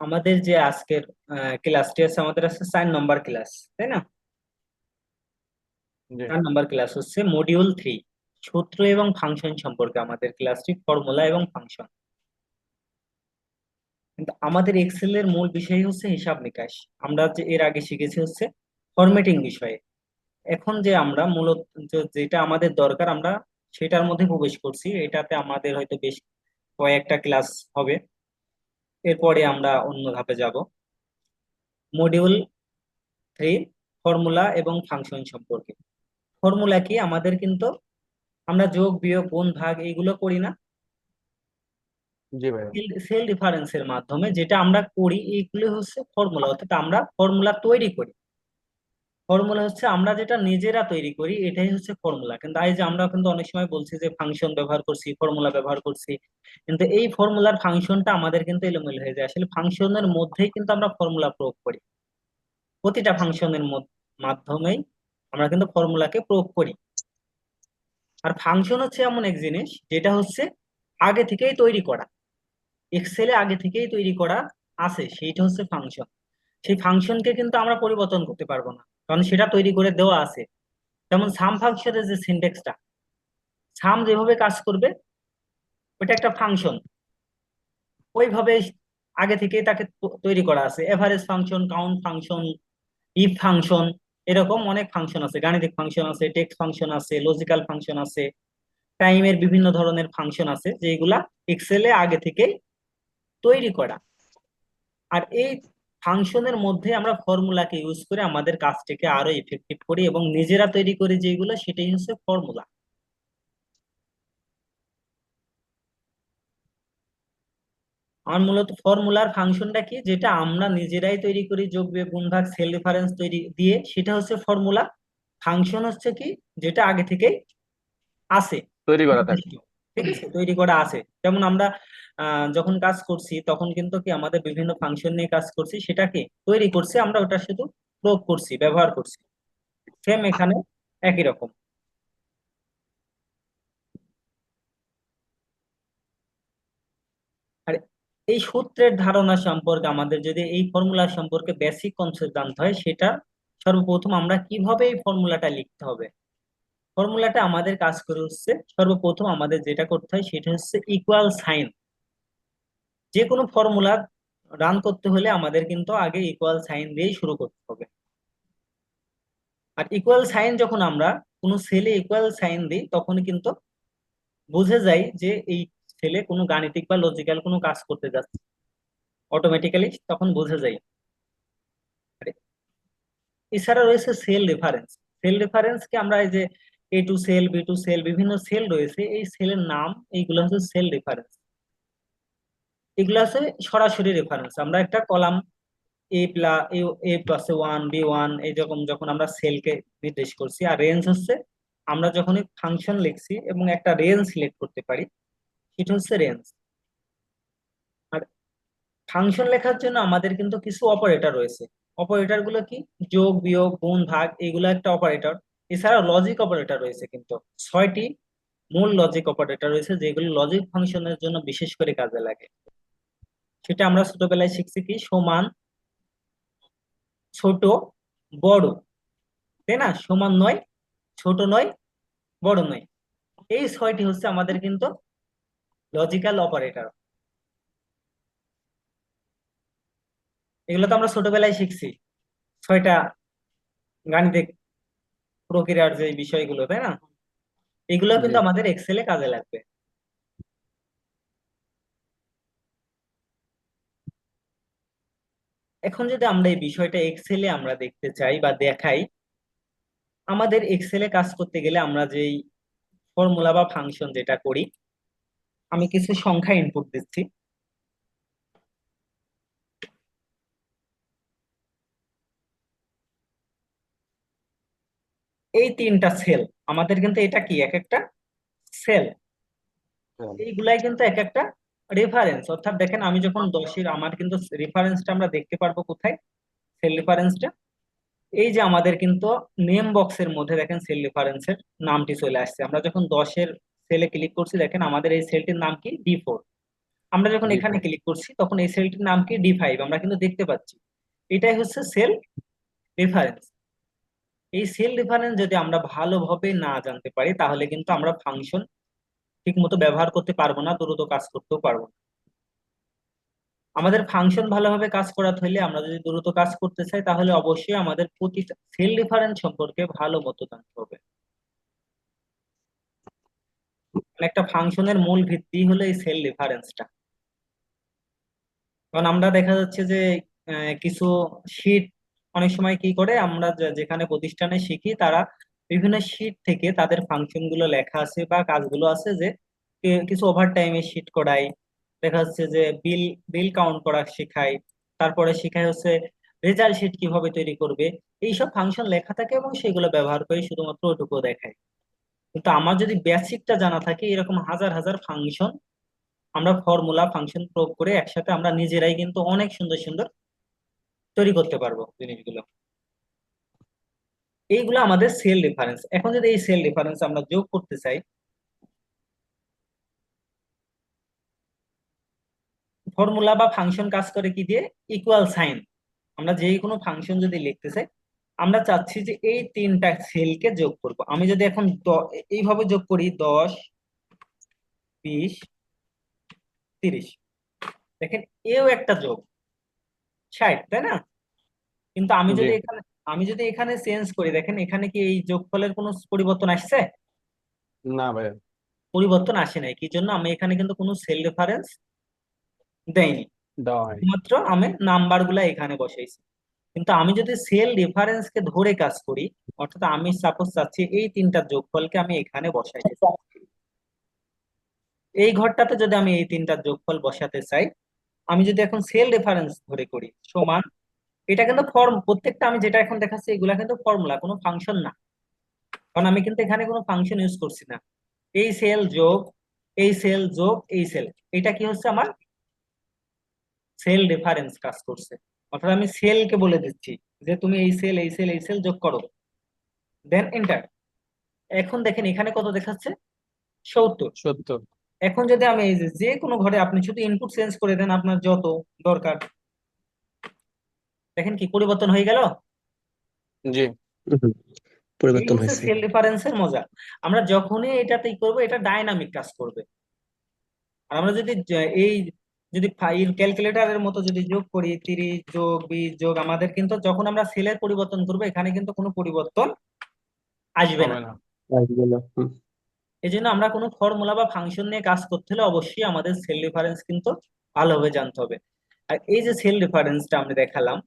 আমাদের যে আজকের ক্লাসটি আছে, আমাদের আছে 4 নম্বর ক্লাস, তাই না? জি 4 নম্বর ক্লাস হচ্ছে মডিউল 3, সূত্র এবং ফাংশন সম্পর্কে আমাদের ক্লাসটি, ফর্মুলা এবং ফাংশন। কিন্তু আমাদের এক্সেল এর মূল বিষয় হচ্ছে হিসাব নিকাশ। আমরা যে এর আগে শিখেছি হচ্ছে ফরম্যাটিং বিষয়ে। এখন যে আমরা মূলত যেটা আমাদের দরকার, আমরা সেটার মধ্যে প্রবেশ করছি। এটাতে আমাদের হয়তো বেশ কয়েকটা ক্লাস হবে, এরপরে আমরা অন্য ধাপে যাব। মডিউল 3, ফর্মুলা এবং ফাংশন সম্পর্কে। ফর্মুলা কি? আমাদের কিন্তু আমরা যোগ বিয়োগ গুণ ভাগ এইগুলো করি না, জি ভাইয়া। সেল ডিফারেন্সের মাধ্যমে যেটা আমরা করি এইগুলো হচ্ছে ফর্মুলা, অর্থাৎ আমরা ফর্মুলা তৈরি করি। ফর্মুলা হচ্ছে আমরা যেটা নিজেরা তৈরি করি, এটাই হচ্ছে ফর্মুলা। কিন্তু এই যে আমরা কিন্তু অনেক সময় বলছি যে ফাংশন ব্যবহার করছি, ফর্মুলা ব্যবহার করছি, কিন্তু এই ফর্মুলার ফাংশনটা আমাদের কিন্তু এলোমেলো হয়ে যায়। আসলে ফাংশনের মধ্যেই কিন্তু আমরা ফর্মুলা প্রয়োগ করি, প্রতিটা ফাংশনের মাধ্যমেই আমরা কিন্তু ফর্মুলাকে প্রয়োগ করি। আর ফাংশন হচ্ছে এমন এক জিনিস যেটা হচ্ছে আগে থেকেই তৈরি করা, এক্সেলে আগে থেকেই তৈরি করা আছে, সেইটা হচ্ছে ফাংশন। সেই ফাংশনকে কিন্তু আমরা পরিবর্তন করতে পারবো না, কারণ সেটা তৈরি করে দেওয়া আছে। যেমন সাম ফাংশনের যে সিনট্যাক্সটা, সাম যেভাবে কাজ করবে ওটা একটা ফাংশন, ওইভাবে আগে থেকেই তাকে তৈরি করা আছে। Average function, count function, if function, এরকম অনেক ফাংশন আছে। গাণিতিক ফাংশন আছে, টেক্সট ফাংশন আছে, লজিক্যাল ফাংশন আছে, টাইমের বিভিন্ন ধরনের ফাংশন আছে, যেগুলা এক্সেলে আগে থেকেই তৈরি করা। আর এই ফাংশনের মধ্যে আমরা ফর্মুলাকে ইউজ করে আমাদের কাজটাকে আরো ইফেক্টিভ করি এবং নিজেরা তৈরি করি যেগুলো, সেটাই হচ্ছে ফর্মুলা। আমার মূলত ফর্মুলার ফাংশনটা কি, যেটা আমরা নিজেরাই তৈরি করি, যোগ বিয়োগ গুণ ভাগ সেল রেফারেন্স তৈরি দিয়ে, সেটা হচ্ছে ফর্মুলা। ফাংশন হচ্ছে কি, যেটা আগে থেকেই আছে, তৈরি করা থাকে। নির্দিষ্ট, ঠিক আছে, তৈরি করা আছে। যেমন আমরা যখন কাজ করছি তখন কিন্তু কি আমাদের বিভিন্ন ফাংশন নিয়ে কাজ করছি, সেটাকে তৈরি করছি আমরা, ওটা শুধু প্রয়োগ করছি, ব্যবহার করছি। সেম এখানে একই রকম। আর এই সূত্রের ধারণা সম্পর্কে আমাদের যদি এই ফর্মুলা সম্পর্কে বেসিক কনসেপ্ট জানতে হয়, সেটা সর্বপ্রথম আমরা কিভাবে এই ফর্মুলাটা লিখতে হবে। ফর্মুলাটা আমাদের কাজ করে হচ্ছে, সর্বপ্রথম আমাদের যেটা করতে হয় সেটা হচ্ছে ইকুয়াল সাইন। যে কোনো ফর্মুলা রান করতে হলে আমাদের কিন্তু আগে ইকুয়াল সাইন দিয়েই শুরু করতে হবে। আর ইকুয়াল সাইন যখন আমরা কোনো সেলে ইকুয়াল সাইন দিই, তখন কিন্তু বুঝে যাই যে এই সেলে কোনো গাণিতিক বা লজিক্যাল কোনো কাজ করতে যাচ্ছে, অটোমেটিক্যালি তখন বুঝে যাই। এছাড়া রয়েছে সেল রেফারেন্স। সেল রেফারেন্সকে আমরা এই যে A2 সেল, B2 সেল, বিভিন্ন সেল রয়েছে, এই সেলের নাম, এইগুলো হচ্ছে সেল রেফারেন্স। এগুলো আছে সরাসরি রেফারেন্স। আমরা একটা কলাম A+A+1, B1, এইরকম যখন আমরা সেলকে নির্দেশ করছি। আর রেঞ্জ হচ্ছে আমরা যখনই ফাংশন লিখছি এবং একটা রেঞ্জ সিলেক্ট করতে পারি, সেটা হচ্ছে রেঞ্জ। আর ফাংশন লেখার জন্য আমাদের কিন্তু কিছু অপারেটর রয়েছে। অপারেটর গুলো কি? যোগ বিয়োগ গুণ ভাগ, এগুলো একটা অপারেটর। এছাড়া লজিক অপারেটর রয়েছে কিন্তু 6টি মূল লজিক অপারেটর রয়েছে, যেগুলো লজিক ফাংশনের জন্য বিশেষ করে কাজে লাগে। সেটা আমরা ছোটবেলায় শিখছি কি, সমান, ছোট, বড়, তাই না? সমান নয়, ছোট নয়, বড় নয়, এই 6টি হচ্ছে আমাদের কিন্তু লজিক্যাল অপারেটর। এগুলো তো আমরা ছোটবেলায় শিখছি, 6টা গাণিতিক প্রক্রিয়ার যে বিষয়গুলো, তাই না? এগুলো জি কিন্তু আমাদের এক্সেলে কাজে লাগবে। এখন যদি আমরা এই বিষয়টা এক্সেলে আমরা দেখতে চাই বা দেখাই, আমাদের এক্সেলে কাজ করতে গেলে আমরা যেই ফর্মুলা বা ফাংশন যেটা করি, আমি কিছু সংখ্যা ইনপুট দিচ্ছি। এই 3টা সেল, আমাদের কিন্তু এটা কি এক একটা সেল, হ্যাঁ। এইগুলাই কিন্তু এক একটা রেফারেন্স। অর্থাৎ দেখেন, আমি যখন 10-এর, আমার কিন্তু রেফারেন্সটা আমরা দেখতে পারবো কোথায়, সেল রেফারেন্সটা। এই যে আমাদের কিন্তু নেম বক্সের মধ্যে দেখেন সেল রেফারেন্সের নামটি চলে আসছে। আমরা যখন 10-এর সেলে ক্লিক করছি, দেখেন আমাদের এই সেলটির নাম কি, D4। আমরা যখন জি এখানে ভাই। ক্লিক করছি তখন এই সেলটির নাম কি D5, আমরা কিন্তু দেখতে পাচ্ছি এটাই হচ্ছে সেল রেফারেন্স। এই সেল রেফারেন্স যদি আমরা ভালোভাবে না জানতে পারি তাহলে কিন্তু আমরা ফাংশন ঠিক মতো ব্যবহার করতে পারবো না, দ্রুত কাজ করতেও পারবো না। আমাদের ফাংশন ভালোভাবে কাজ করাতে হলে, আমরা যদি দ্রুত কাজ করতে চাই, তাহলে অবশ্যই আমাদের প্রতিটা সেল রেফারেন্স সম্পর্কে ভালো মতো জানতে হবে। মানে একটা ফাংশনের মূল ভিত্তি হলো এই সেল রেফারেন্সটা। কারণ আমরা দেখা যাচ্ছে যে কিছু শিট অনেক সময় কি করে, আমরা যেখানে প্রতিষ্ঠানে শিখি তারা বিভিন্ন শিট থেকে তাদের ফাংশন গুলো লেখা আছে বা কাজগুলো আছে যে কিছু ওভার টাইমে শিট করায়। দেখা যাচ্ছে যে বিল বিল কাউন্ট করা শেখায়, তারপরে শেখায় হচ্ছে রেজাল্ট শিট কিভাবে তৈরি করবে। এইসব ফাংশন লেখা থাকে এবং সেগুলো ব্যবহার করে শুধুমাত্র ওটুকু দেখায়। কিন্তু আমার যদি বেসিকটা জানা থাকে, এরকম হাজার হাজার ফাংশন, আমরা ফর্মুলা ফাংশন প্রয়োগ করে একসাথে আমরা নিজেরাই কিন্তু অনেক সুন্দর সুন্দর তৈরি করতে পারবো জিনিসগুলো। এইগুলো আমাদের সেল রেফারেন্স। এখন যদি এই সেল রেফারেন্স আমরা যোগ করতে চাই, ফর্মুলা বা ফাংশন কাজ করে কি দিয়ে? Equal sign. আমরা যে কোনো ফাংশন যদি লিখতে চাই, আমরা চাচ্ছি যে এই তিনটা সেলকে যোগ করব। আমি যদি এখন এইভাবে যোগ করি, 10, 20, 30, দেখেন এও একটা যোগ, 60, তাই না? কিন্তু জি আমি যদি এখানে চেঞ্জ করি, দেখেন এখানে কি এই যোগফলের কোনো পরিবর্তন আসছে? না ভাই। পরিবর্তন আসে নাই। কি জন্য? আমি এখানে কিন্তু কোনো সেল রেফারেন্স দেয়নি, দেওয়া হয়। শুধুমাত্র আমি নাম্বার গুলা এখানে বসাইছি। কিন্তু আমি যদি সেল রেফারেন্স কে ধরে কাজ করি, অর্থাৎ আমি সাপোজ চাচ্ছি এই তিনটা যোগফলকে আমি এখানে বসাইতে চাই, এই ঘরটাতে যদি আমি এই তিনটা যোগফল বসাতে চাই, আমি যদি এখন সেল রেফারেন্স ধরে করি সমান, এটা কিন্তু ফর্ম, প্রত্যেকটা আমি যেটা এখন দেখাচ্ছি এগুলা কিন্তু ফর্মুলা, কোনো ফাংশন না। কারণ আমি কিন্তু এখানে কোনো ফাংশন ইউজ করছি না। এই সেল যোগ এই সেল যোগ এই সেল, এটা কি হচ্ছে? আমার সেল রেফারেন্স কাজ করছে। অর্থাৎ আমি সেলকে বলে দিচ্ছি যে তুমি এই সেল এই সেল এই সেল যোগ করো, দেন এন্টার। এখন দেখেন এখানে কত দেখাচ্ছে? 70। সত্য। এখন যদি আমি এই যে যে কোনো ঘরে আপনি শুধু ইনপুট চেঞ্জ করে দেন আপনার যত দরকার, দেখেন কি পরিবর্তন হয়ে গেল। জি হুম, এই পরিবর্তন হচ্ছে হয়েছে। সেল রেফারেন্সের মজা। আমরা যখনই এটাতেই করবো, এটা ডাইনামিক কাজ করবে। আর আমরা যদি এই যদি ক্যালকুলেটরের মতো যদি যোগ করি, 30 যোগ 20 যোগ, আমাদের কিন্তু যখন আমরা সেলের পরিবর্তন করবো এখানে কিন্তু কোনো পরিবর্তন আসবে না। হবে না। আসবে না। এই জন্য আমরা কোনো ফর্মুলা বা ফাংশন নিয়ে কাজ করতে হলে অবশ্যই আমাদের সেল রেফারেন্স কিন্তু ভালোভাবে জানতে হবে। আর এই যে সেল রেফারেন্সটা আমরা দেখালাম,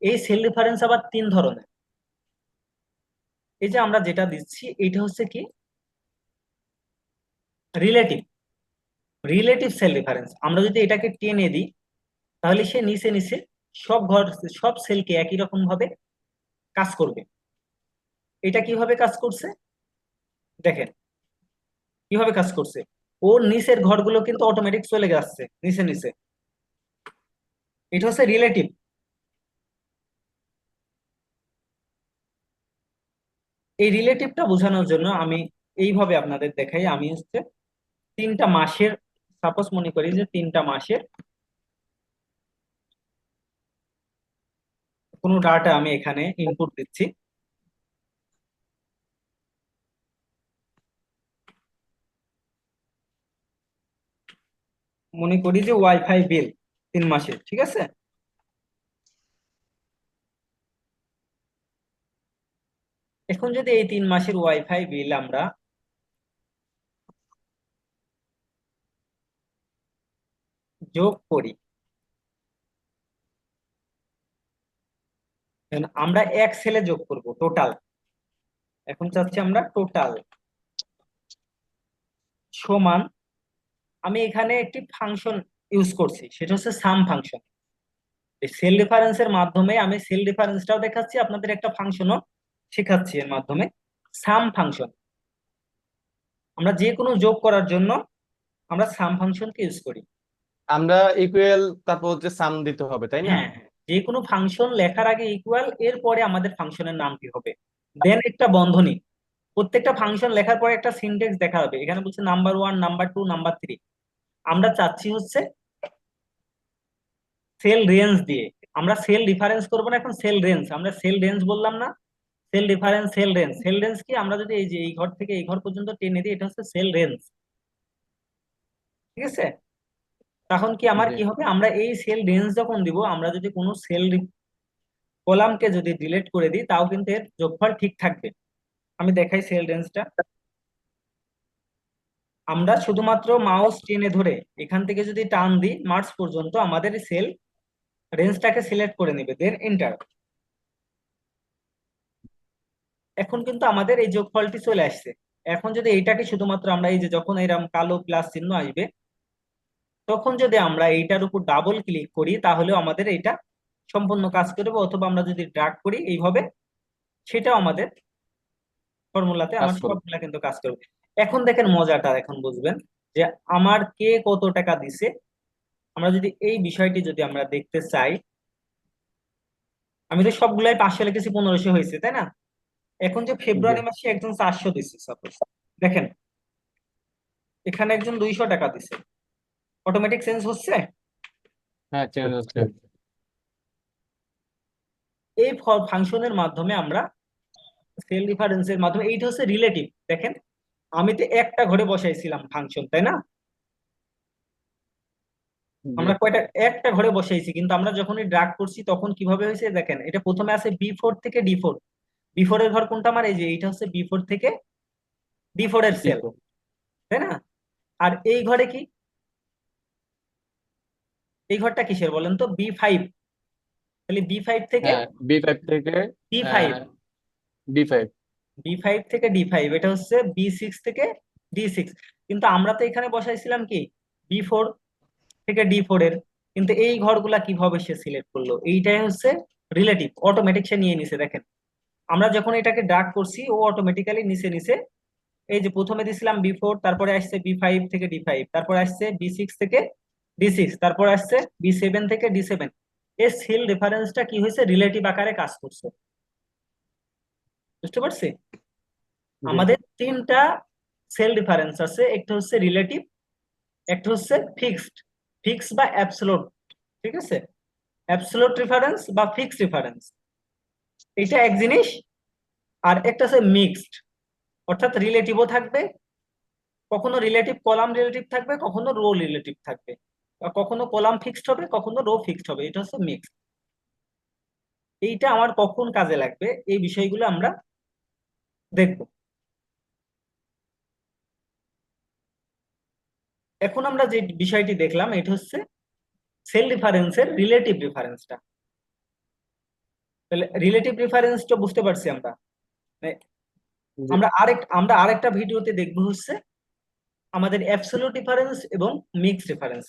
এই সেল রেফারেন্স আবার তিন ধরনের। এই যে আমরা যেটা দিচ্ছি এটা হচ্ছে কি? রিলেটিভ। Relative cell reference. আমরা যদি এটাকে টেনে দিই তাহলে সে নিচে নিচে সব ঘর, সব সেলকে একই রকম ভাবে কাজ করবে। এটা কিভাবে কাজ করছে দেখেন, কিভাবে কাজ করছে। ওর নিচের ঘরগুলো কিন্তু অটোমেটিক চলে যাচ্ছে নিচে নিচে। এটা হচ্ছে রিলেটিভ। এই রিলেটিভটা বোঝানোর জন্য আমি এইভাবে আপনাদের দেখাই। আমি হচ্ছে তিনটা মাসের, সাপোজ মনে করি যে তিনটা মাসের কোনো ডাটা আমি এখানে ইনপুট দিচ্ছি। মনে করি যে ওয়াইফাই বিল 3 মাসের, ঠিক আছে? এখন যদি এই 3 মাসের ওয়াইফাই বিল আমরা যোগ করি, then আমরা এক সেলে যোগ করব টোটাল। এখন চাচ্ছি আমরা টোটাল সমান, আমি এখানে একটি ফাংশন ইউজ করছি, সেটা হচ্ছে সাম ফাংশন। সেল রেফারেন্সের মাধ্যমে আমি সেল রেফারেন্সটাও দেখাচ্ছি, আপনাদের একটা ফাংশনও শেখাচ্ছি এর মাধ্যমে। সাম ফাংশন, আমরা যে কোনো যোগ করার জন্য আমরা সাম ফাংশনকে ইউজ করি। আমরা ইকুয়াল, তারপর হচ্ছে সাম দিতে হবে, তাই না? হ্যাঁ হ্যাঁ, যে কোনো ফাংশন লেখার আগে ইকুয়াল, এরপরে আমাদের ফাংশনের নাম কি হবে, দেন একটা বন্ধনী। প্রত্যেকটা ফাংশন লেখার পরে একটা সিনট্যাক্স দেখা হবে, এখানে বলছে নাম্বার 1, নাম্বার 2, নাম্বার 3। আমরা চাচ্ছি হচ্ছে সেল রেঞ্জ দিয়ে। আমরা সেল ডিফারেন্স করবো না, এখন সেল রেঞ্জ। আমরা সেল রেঞ্জ বললাম না, cell difference, cell range. Cell range কি, আমরা যদি এই যে এই ঘর থেকে এই ঘর পর্যন্ত টেনে দিই, এটা হচ্ছে সেল রেঞ্জ। ঠিক আছে? তখন কি আমার জি। কি হবে, আমরা এই সেল রেঞ্জ যখন দিব, আমরা যদি কোনো সেল কলামকে যদি ডিলিট করে দিই, তাও কিন্তু এর যোগফল ঠিক থাকবে। আমি দেখাই সেল রেঞ্জটা। আমরা শুধুমাত্র মাউস টেনে ধরে এখান থেকে যদি টান দিই মার্জ পর্যন্ত, আমাদের সেল রেঞ্জটাকে সিলেক্ট করে নেবে, দেন এন্টার। এখন কিন্তু আমাদের এই যোগফলটি চলে আসছে। এখন যদি এইটাকে শুধুমাত্র আমরা এই যে যখন এরকম কালো প্লাস চিহ্ন আসবে, তখন যদি আমরা এইটার উপর ডাবল ক্লিক করি, তাহলেও আমাদের এইটা সম্পূর্ণ কাজ করবে। অথবা আমরা যদি ড্রাগ করি এইভাবে, সেটাও আমাদের ফর্মুলাতে কাজ আমার করবে। সবগুলা কিন্তু কাজ করবে। এখন দেখেন মজাটা, এখন বুঝবেন যে আমার কে কত টাকা দিছে। আমরা যদি এই বিষয়টি যদি আমরা দেখতে চাই, আমি তো সবগুলাই 500 লিখেছি, 1500 হয়েছে, তাই না? এখন যে জি। ফেব্রুয়ারি মাসে একজন 400 দিচ্ছে সাপোজ, দেখেন এখানে একজন 200 টাকা দিছে, অটোমেটিক চেঞ্জ হচ্ছে। হ্যাঁ, চেঞ্জ হচ্ছে। এই ফাংশনের মাধ্যমে আমরা, সেল ডিফারেন্সের মাধ্যমে, এইটা হচ্ছে রিলেটিভ। দেখেন আমি তো একটা ঘরে বসাইছিলাম ফাংশন, তাই না? জি। আমরা কয়টা, একটা ঘরে বসাইছি, কিন্তু আমরা যখনই ড্রাগ করছি তখন কিভাবে হয়েছে দেখেন। এটা প্রথমে আছে বি4 থেকে ডি4। বি4 এর ঘর কোনটা, আমার এই যে এইটা হচ্ছে বি4 থেকে ডি4 এর সেল, D4। তাই না? আর এই ঘরে কি, এই ঘরটা কিসের বলেন তো, বি5। তাহলে বি5 থেকে হ্যাঁ, B5 থেকে ডি5, D5। বি5 থেকে ডি5, এটা হচ্ছে বি6 থেকে ডি6। কিন্তু আমরা তো এখানে বসাইছিলাম কি, বি4 থেকে ডি4 এর। কিন্তু এই ঘরগুলা কিভাবে সে সিলেক্ট করলো, এইটাই হচ্ছে রিলেটিভ, অটোমেটিক সে নিয়ে নিছে। দেখেন আমরা যখন এটাকে ড্রাগ করছি, ও অটোমেটিক্যালি নিচে নিচে, এই যে প্রথমে দিছিলাম বি4, তারপরে আসছে বি5 থেকে ডি5, তারপরে আসছে বি6 থেকে ডি6, তারপরে আসছে বি7 থেকে ডি7। এই সেল রেফারেন্সটা কি হয়েছে, রিলেটিভ আকারে কাজ করছে। বুঝতে পারছি? জি। আমাদের তিনটা সেল ডিফারেন্স আছে, একটা হচ্ছে রিলেটিভ, একটা হচ্ছে ফিক্সড, ফিক্স বা অ্যাবসোলুট। ঠিক আছে? অ্যাবসোলুট রেফারেন্স বা ফিক্সড রেফারেন্স, এটা এক জিনিস। আর একটা হচ্ছে মিক্সড, অর্থাৎ রিলেটিভও থাকবে, কখনো রিলেটিভ কলাম রিলেটিভ থাকবে, কখনো রো রিলেটিভ থাকবে, বা কখনো কলাম ফিক্সড হবে, কখনো রো ফিক্সড হবে। এটা হচ্ছে মিক্স। এইটা আমার কখন কাজে লাগবে, এই বিষয়গুলো আমরা দেখব। এখন আমরা যে বিষয়টি দেখলাম, এটা হচ্ছে সেল রেফারেন্সের রিলেটিভ রেফারেন্সটা। তাহলে রিলেটিভ রেফারেন্সটা বুঝতে পারছি আমরা। মানে জি। আমরা আরেকটা ভিডিওতে দেখবো হচ্ছে আমাদের অ্যাবসলিউট রেফারেন্স এবং মিক্সড রেফারেন্স।